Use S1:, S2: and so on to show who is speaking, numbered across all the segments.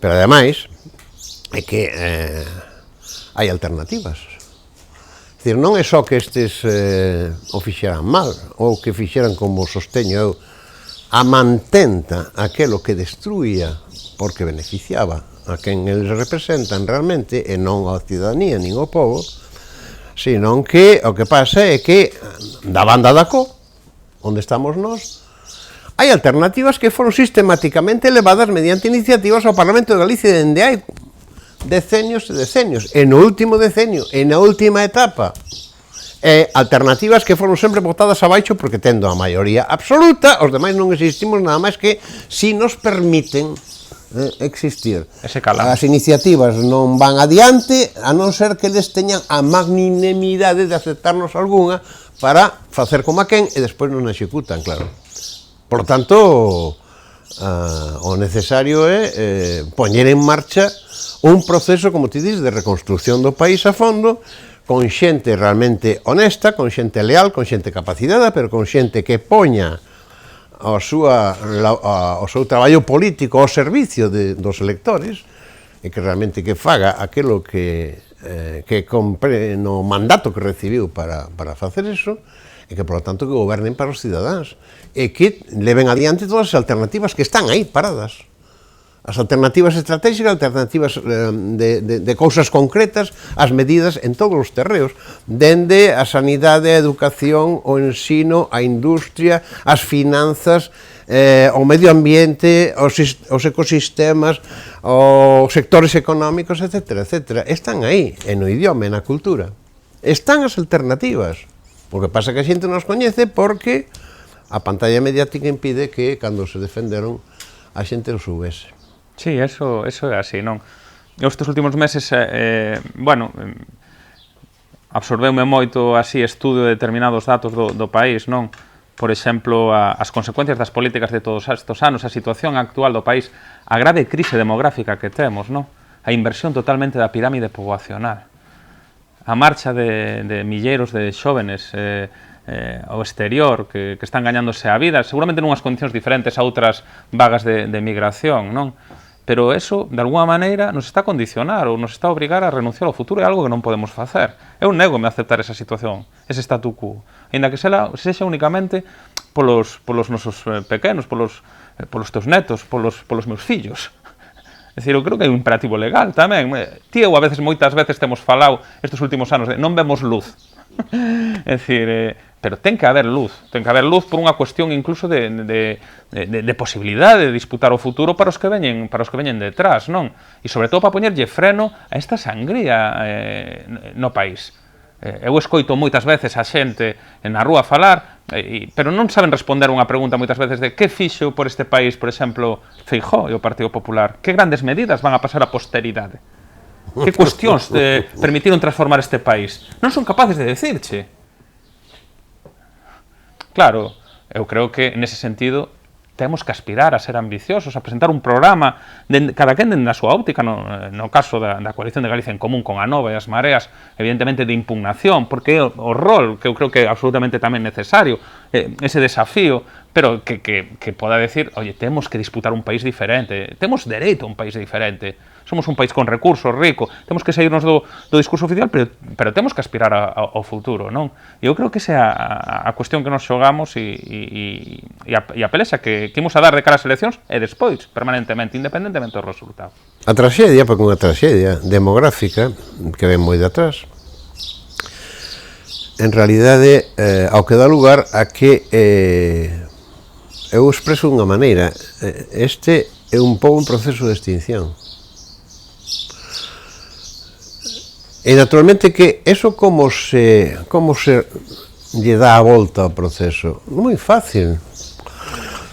S1: Pero ademais é que hai alternativas. É dicir, non é só que estes o fixeran mal, ou que fixeran como sosteño eu, a mantenta aquelo que destruía porque beneficiaba a quen eles representan realmente, e non a ciudadanía nin o povo, senón que o que pasa é que da banda da CO, onde estamos nós, hai alternativas que foron sistemáticamente levadas mediante iniciativas ao Parlamento de Galicia dende hai decenios e decenios, e no último decenio, e na última etapa, alternativas que foron sempre botadas abaixo porque tendo a maioría absoluta, os demais non existimos nada máis que si nos permiten existir. As iniciativas non van adiante a non ser que eles teñan a magnanimidade de aceptarnos algunha para facer como a quen e despois non executan, claro. Por lo tanto, o necesario é poñer en marcha un proceso, como ti dis, de reconstrucción do país a fondo, con xente realmente honesta, con xente leal, con xente capacitada, pero con xente que poña o seu traballo político ao servicio dos electores e que realmente que faga aquilo que compre no mandato que recibiu para facer eso e que, por lo tanto, que gobernen para os cidadáns e que leven adiante todas as alternativas que están aí paradas. As alternativas estratégicas, alternativas de cousas concretas, as medidas en todos os terreos, dende a sanidade, a educación, o ensino, a industria, as finanzas, o medio ambiente, os ecosistemas, os sectores económicos, etc. Están aí, no idioma, na cultura. Están as alternativas. O que pasa que a xente non os coñece porque a pantalla mediática impide que, cando se defenderon, a xente os soubese.
S2: Sí, eso é así, non? Estes últimos meses, absorbeume moito así estudo de determinados datos do país, non? Por exemplo, as consecuencias das políticas de todos estes anos, a situación actual do país, a grave crise demográfica que temos, non? A inversión totalmente da pirámide poboacional, a marcha de milleiros de xóvenes ao exterior que están gañándose a vida, seguramente nunhas condicións diferentes a outras vagas de migración, non? Pero eso, de alguna maneira, nos está a condicionar ou nos está a obrigar a renunciar ao futuro, é algo que non podemos facer. Eu nego-me a aceptar esa situación, ese statu quo, ainda que sexa únicamente polos nosos pequenos, polos teus netos, polos meus fillos. É dicir, eu creo que hai un imperativo legal tamén. Ti eu, moitas veces temos falado estes últimos anos de non vemos luz. É dicir, pero ten que haber luz por unha cuestión incluso de posibilidade de disputar o futuro para os que veñen detrás, non? E sobre todo para poñerlle freno a esta sangría no país. Eu escoito moitas veces a xente na rúa falar, pero non saben responder unha pregunta moitas veces de que fixo por este país, por exemplo, Feijóo e o Partido Popular. Que grandes medidas van a pasar a posteridade? Que cuestións permitiron transformar este país? Non son capaces de decirche. Claro, eu creo que nese sentido temos que aspirar a ser ambiciosos, a presentar un programa, cada quen na súa óptica, no caso da Coalición de Galicia en Común con a Nova e as Mareas, evidentemente de impugnación, porque é o rol que eu creo que é absolutamente tamén necesario, ese desafío, pero que poda decir, oye, temos que disputar un país diferente, temos dereito a un país diferente, somos un país con recursos, rico, temos que saírnos do discurso oficial, pero temos que aspirar ao futuro, non? E eu creo que esa é a cuestión que nos xogamos e a pelexa que imos a dar de cara ás eleccións e despois, permanentemente, independentemente do resultado.
S1: A traxedia, porque unha traxedia demográfica que ven moi de atrás, en realidade, ao que dá lugar a que eu expreso unha maneira, este é un pouco un proceso de extinción. E naturalmente que eso como se lle dá a volta ao proceso? Moi fácil.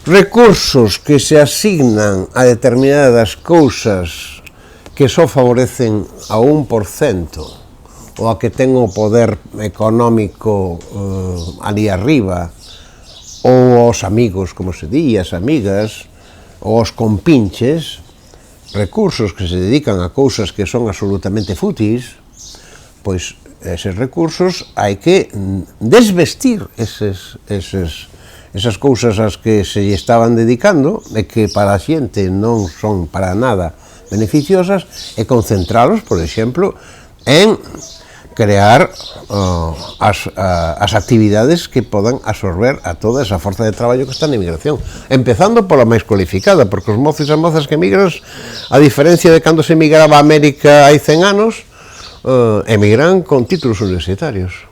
S1: Recursos que se asignan a determinadas cousas que só favorecen a 1% ou a que ten o poder económico ali arriba, ou aos amigos, como se di, as amigas, ou aos compinches, recursos que se dedican a cousas que son absolutamente fúteis, pois eses recursos hai que desvestir esas cousas ás que se lle estaban dedicando e que para a xente non son para nada beneficiosas e concentralos, por exemplo, en crear as actividades que podan absorber a toda esa forza de traballo que está na emigración, empezando pola máis cualificada, porque os mozos e mozas que emigran, a diferencia de cando se emigraba a América hai 100 anos, emigran con títulos universitarios.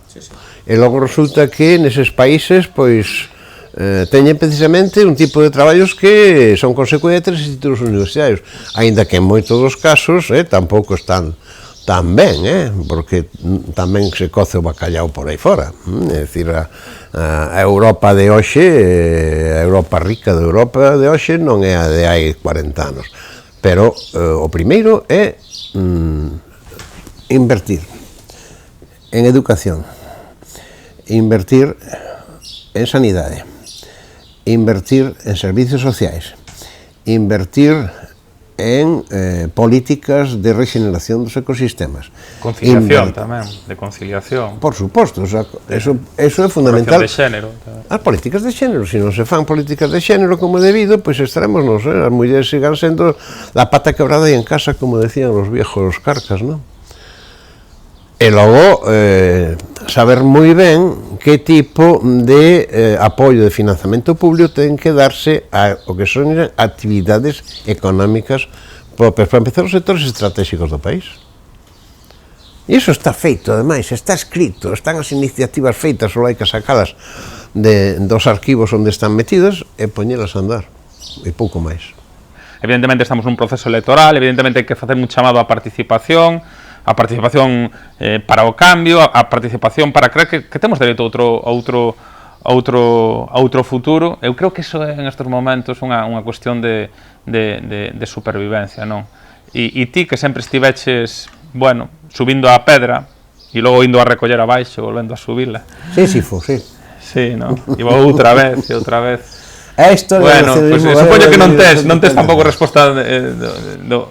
S1: E logo resulta que neses países, pois, teñen precisamente un tipo de traballos que son consecuentes de títulos universitarios, aínda que en moitos dos casos tampouco están tan ben, porque tamén se coce o bacallau por aí fora. É dicir, a Europa de hoxe, a Europa rica de Europa de hoxe non é a de hai 40 anos. Pero o primeiro é invertir en educación, invertir en sanidade, invertir en servicios sociais, invertir en políticas de regeneración dos ecosistemas.
S2: Conciliación tamén, de conciliación.
S1: Por suposto, eso é fundamental.
S2: De xénero.
S1: As políticas de xénero, se non se fan políticas de xénero como debido, pois estaremos, non sei, as mulleres sigan sendo la pata quebrada aí en casa, como decían os viejos carcas, non? E logo, saber moi ben que tipo de apoio de financiamento público ten que darse ao que son actividades económicas propias, para empezar os sectores estratégicos do país. E iso está feito, ademais, está escrito, están as iniciativas feitas, só hai que sacalas dos arquivos onde están metidas e poñelas a andar, e pouco máis.
S2: Evidentemente estamos nun proceso electoral, evidentemente hai que facer un chamado á participación para o cambio, a participación para creer que temos dereito a outro futuro. Eu creo que iso é en estes momentos unha cuestión de supervivencia, non? E ti que sempre estiveches, bueno, subindo a pedra e logo indo a recoller abaixo, volvendo a subirla.
S1: Sísifo, sí.
S2: Sí, non? E outra vez, e outra vez.
S1: Bueno,
S2: pues, supoño que non tes tampouco resposta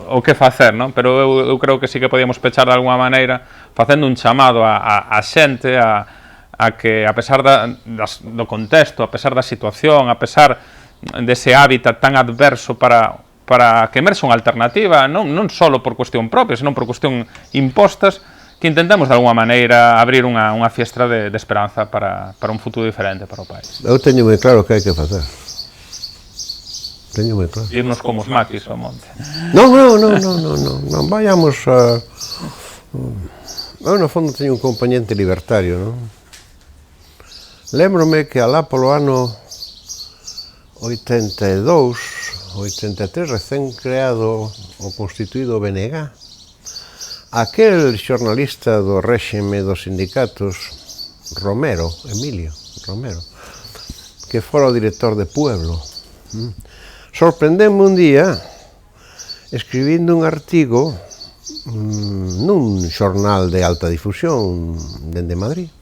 S2: o que facer, non? Pero eu creo que sí que podíamos pechar de alguma maneira facendo un chamado a xente a que, a pesar do contexto, a pesar da situación, a pesar dese hábitat tan adverso para que emerxa unha alternativa, non só por cuestión propia, senón por cuestión impostas, que intentemos de alguma maneira abrir unha fiestra de esperanza para un futuro diferente para o país.
S1: Eu teño moi claro o que hai que facer. Teño moi claro.
S2: Irnos como os maquis ao monte.
S1: Non vayamos a... Eu, no fondo, teño un componente libertario, non? Lémbrome que alá polo ano 82, 83, recén creado ou constituído o BNG, aquel xornalista do réxime dos sindicatos, Emilio Romero, que fora o director de Pueblo, sorprendeme un día escribindo un artigo nun xornal de alta difusión dende Madrid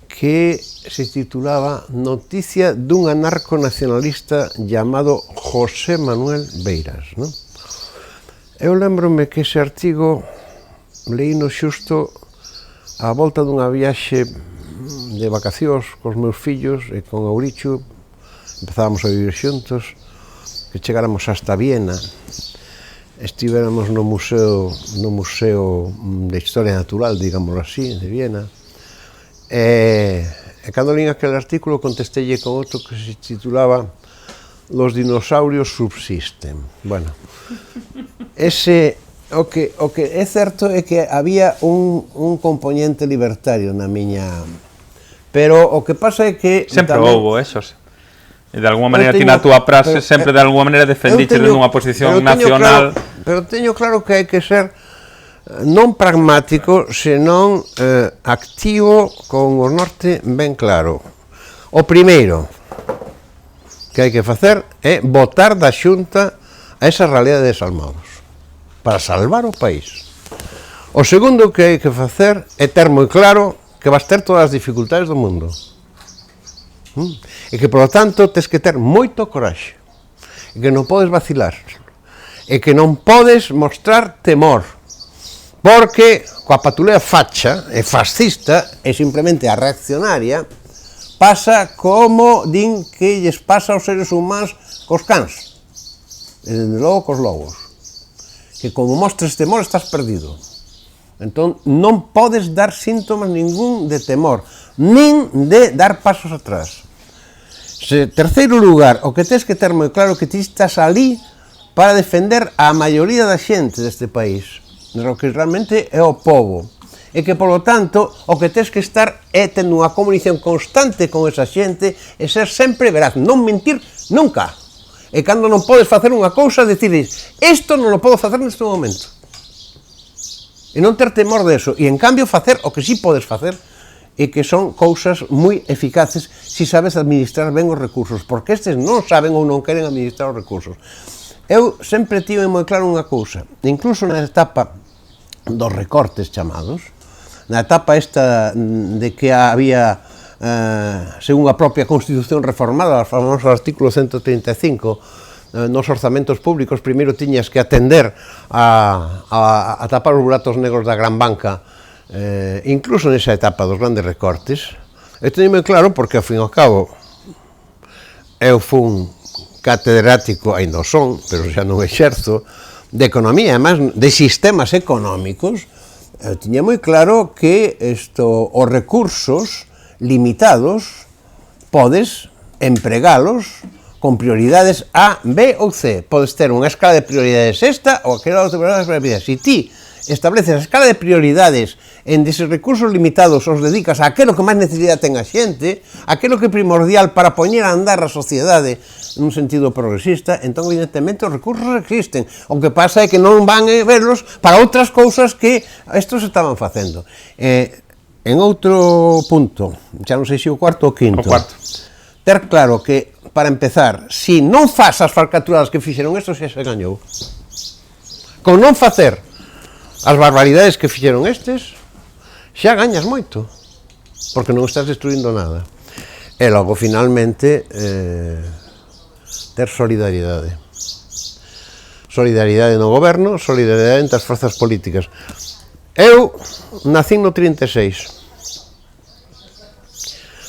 S1: que se titulaba Noticia dun anarconacionalista llamado José Manuel Beiras, non? Eu lembrome que ese artigo leíno xusto á volta dunha viaxe de vacacións cos meus fillos e con Aurichu. Empezábamos a vivir xuntos, que chegáramos hasta Viena, estivéramos no museo de Historia Natural, digámoslo así, de Viena, e cando lín aquel artículo contestelle con outro que se titulaba Los dinosaurios subsisten. Bueno, o que é certo é que había un componente libertario na miña... Pero o que pasa é que...
S2: Sempre houbo, Xosé. E de alguma maneira ti na túa frase sempre de alguma maneira defendiches nunha posición nacional.
S1: Pero teño claro que hai que ser non pragmático, senón activo con o norte ben claro. O primeiro que hai que facer é botar da Xunta a esa realidade de desalmados para salvar o país. O segundo que hai que facer é ter moi claro que vas ter todas as dificultades do mundo. E que, por lo tanto, tens que ter moito coraxe, e que non podes vacilar, e que non podes mostrar temor, porque coa patulea facha e fascista e simplemente a reaccionaria pasa como din que lles pasa aos seres humanos cos cans, e dende logo cos lobos. que como mostres temor estás perdido. Entón, non podes dar síntomas ningún de temor, nin de dar pasos atrás. Terceiro lugar, o que tens que ter moi claro que ti estás ali para defender a maioría da xente deste país, o que realmente é o povo. E que, polo tanto, o que tens que estar é tendo unha comunicación constante con esa xente e ser sempre veraz, non mentir nunca. E cando non podes facer unha cousa, decides, isto non o podo facer neste momento. E non ter temor deso, e en cambio facer o que sí podes facer, e que son cousas moi eficaces se sabes administrar ben os recursos, porque estes non saben ou non queren administrar os recursos. Eu sempre tive moi claro unha cousa, incluso na etapa dos recortes chamados, na etapa esta de que había, según a propia Constitución reformada, o famoso artículo 135, nos orzamentos públicos, primeiro tiñas que atender a tapar os buratos negros da gran banca, incluso nesa etapa dos grandes recortes. Eu teño moi claro porque, ao fin e ao cabo, eu fun catedrático, ainda son, pero xa non exerzo, de economía, además de sistemas económicos. Eu tiña moi claro que os recursos limitados podes empregalos con prioridades A, B ou C. Podes ter unha escala de prioridades esta ou aquela outra prioridade. Se ti estableces a escala de prioridades en deses recursos limitados os dedicas a aquilo que máis necesidade ten a xente, aquilo que é primordial para poñer a andar a sociedade nun sentido progresista, entón evidentemente os recursos existen. O que pasa é que non van verlos para outras cousas que estos estaban facendo. En outro punto, xa non sei se o cuarto ou quinto, ter claro que, para empezar, se non faz as falcaturadas que fixeron estos, xa se gañou. Con non facer as barbaridades que fixeron estes, xa gañas moito, porque non estás destruindo nada. E logo, finalmente, ter solidaridade. Solidaridade no goberno, solidaridade entre as forzas políticas. Eu nací no 36.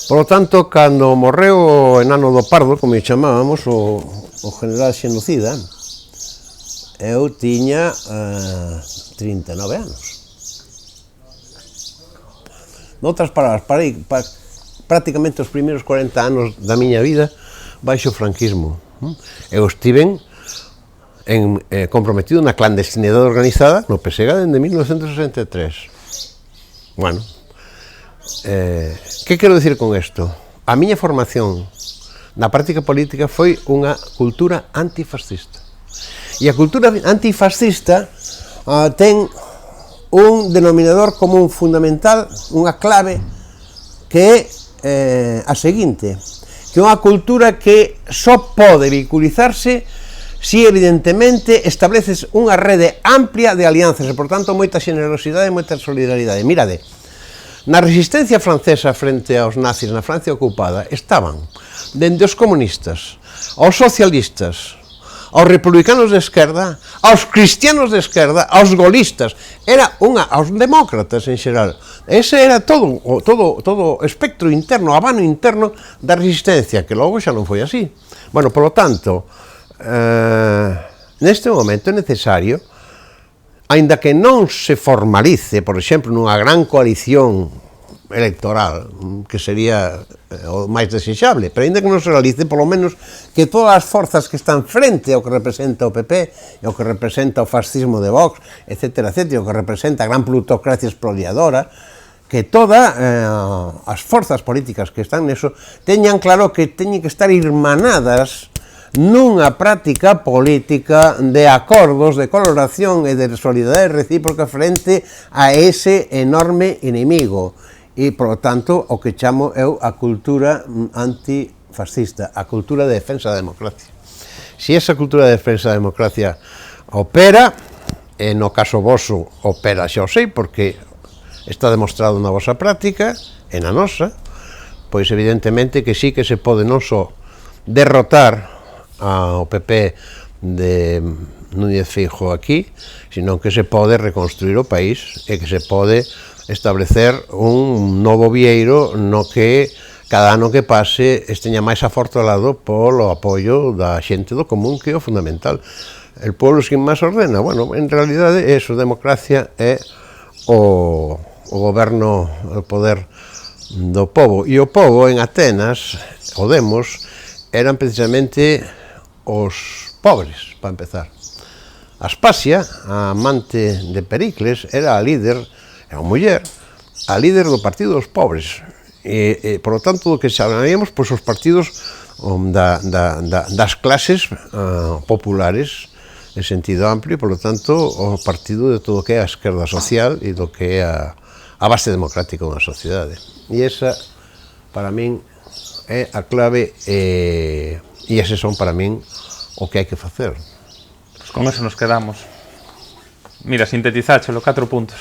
S1: Por lo tanto, cando morreu o enano do Pardo, como chamábamos, o general xenocida, eu tiña 39 anos. Noutras palabras, prácticamente os primeiros 40 anos da miña vida baixo o franquismo. Eu estiven comprometido na clandestinidade organizada no PSEGA dende 1963. Bueno, que quero dicir con isto? A miña formación na práctica política foi unha cultura antifascista. E a cultura antifascista ten un denominador común fundamental, unha clave, que é a seguinte, que é unha cultura que só pode vinculizarse si evidentemente estableces unha rede amplia de alianzas e, por tanto, moita xenerosidade e moita solidaridade. Mirade, na resistencia francesa frente aos nazis na Francia ocupada estaban dende os comunistas, aos socialistas, aos republicanos de esquerda, aos cristianos de esquerda, aos golistas, aos demócratas en xeral. Ese era todo o espectro interno, o abano interno da resistencia, que logo xa non foi así. Bueno, polo tanto, neste momento é necesario, aínda que non se formalice, por exemplo, nunha gran coalición electoral, que sería o máis desexable, pero aínda que non se realice, polo menos que todas as forzas que están frente ao que representa o PP, e ao que representa o fascismo de Vox, etc., etc., o que representa a gran plutocracia expoliadora, que todas as forzas políticas que están neso teñan claro que teñen que estar irmanadas nunha práctica política de acordos, de colaboración e de solidaridade recíproca frente a ese enorme inimigo. E, por lo tanto, o que chamo eu a cultura antifascista, a cultura de defensa da democracia. Se esa cultura de defensa da democracia opera, e no caso voso opera, xa o sei, porque está demostrado na vosa práctica, e na nosa, pois evidentemente que sí que se pode non só derrotar ao PP de Núñez Feijóo aquí, sino que se pode reconstruir o país e que se pode establecer un novo vieiro no que cada ano que pase esteña máis afortalado polo apoio da xente do común, que é o fundamental. el pueblo sin más ordena. Bueno, en realidade eso, democracia é o goberno, o poder do povo. E o povo en Atenas, o demos, eran precisamente os pobres, para empezar. Aspasia, a amante de Pericles, era a líder, era unha muller, a líder do partido dos pobres. E por lo tanto, do que sabíamos, pois os partidos das clases populares, en sentido amplio, e, por lo tanto, o partido de todo o que é a esquerda social e do que é a base democrática dunha sociedade. E esa, para min, é a clave, e eses son, para min, o que hai que facer.
S2: Pues con eso nos quedamos. Mira, sintetizáchelo, 4 puntos.